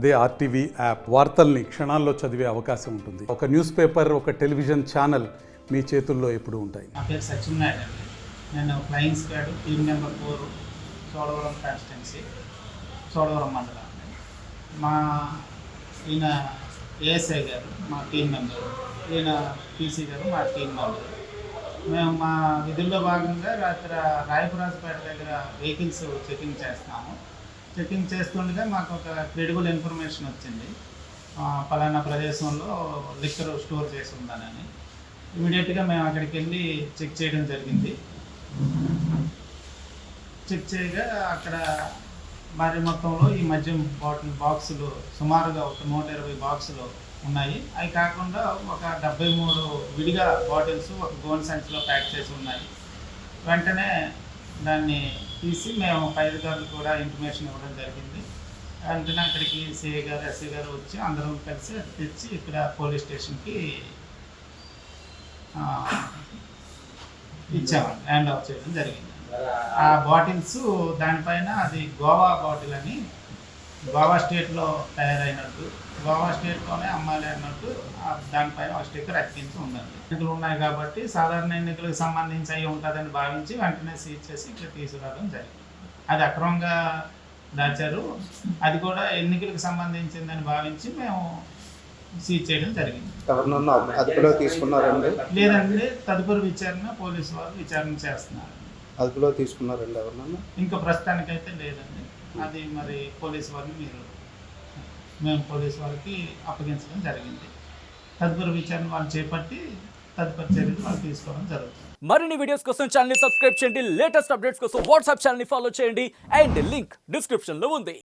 అదే RTV app వార్తల్ని క్షణాల్లో చదివే అవకాశం ఉంటుంది. ఒక న్యూస్ పేపర్, ఒక టెలివిజన్ ఛానల్ మీ చేతుల్లో ఎప్పుడూ ఉంటాయి. నా పేరు సత్యనారాయణ అండి. నేను flying squad team number 4 Chodavaram constituency, Chodavaram మండలం. మా ఈయన ఏఎస్ఐ గారు మా టీం మెంబర్, ఈయన పీసీ గారు మా టీం మెంబర్. మేము మా విధుల్లో భాగంగా రాత్రి రాయపురాజపేట దగ్గర వెహికల్స్ చెకింగ్ చేస్తున్నాము. చెకింగ్ చేస్తుండగా మాకు ఒక క్రెడిబుల్ ఇన్ఫర్మేషన్ వచ్చింది, పలానా ప్రదేశంలో లిక్కర్ స్టోర్ చేసి ఉందని. ఇమీడియట్గా మేము అక్కడికి వెళ్ళి చెక్ చేయడం జరిగింది. చెక్ చేయగా అక్కడ భారీ మొత్తంలో ఈ మద్యం బాక్సులు సుమారుగా ఒక 120 బాక్సులు ఉన్నాయి. అవి కాకుండా ఒక 73 విడిగా బాటిల్స్ ఒక గోన్ సంచిలో ప్యాక్ చేసి ఉన్నాయి. వెంటనే దాన్ని తీసి మేము పై అధికారులకు కూడా ఇన్ఫర్మేషన్ ఇవ్వడం జరిగింది. వెంటనే అక్కడికి సిఐ గారు, ఎస్ఐ గారు వచ్చి అందరం కలిసి తెచ్చి ఇక్కడ పోలీస్ స్టేషన్కి ఇచ్చామండి, హ్యాండ్ ఆఫ్ చేయడం జరిగింది. ఆ బాటిల్స్ దానిపైన అది గోవా బాటిల్ అని, గోవా స్టేట్లో తయారైనట్టు, గోవా స్టేట్లోనే అమ్మాలి అన్నట్టు దానిపైన ఒక స్టిక్కర్ అతికించి ఉందండి. ఎన్నికలు ఉన్నాయి కాబట్టి సాధారణ ఎన్నికలకు సంబంధించి అయి ఉంటుందని భావించి వెంటనే సీజ్ చేసి ఇక్కడ తీసుకురావడం జరిగింది. అది అక్రమంగా దాచారు, అది కూడా ఎన్నికలకు సంబంధించిందని భావించి మేము సీజ్ చేయడం జరిగింది. అదుపులో తీసుకున్నారండి? లేదండి, తదుపరి విచారణ పోలీసు వారు విచారణ చేస్తున్నారు. అదుపులో తీసుకున్నారండి ఎవరన్నా? ఇంకా ప్రస్తుతానికైతే లేదండి. అది మరి పోలీసు వారిని మేము పోలీసు వారికి అప్పగించడం జరిగింది. తదుపరి విచారణ వాళ్ళు చేపట్టి తదుపరి చర్యలు వాళ్ళు తీసుకోవడం జరుగుతుంది. మరిన్ని వీడియోస్ కోసం ఛానల్ ని సబ్స్క్రైబ్ చేయండి, లేటెస్ట్ అప్డేట్స్ కోసం వాట్సాప్ ఛానల్ ని ఫాలో చేయండి అండ్ లింక్ డిస్క్రిప్షన్ లో ఉంది.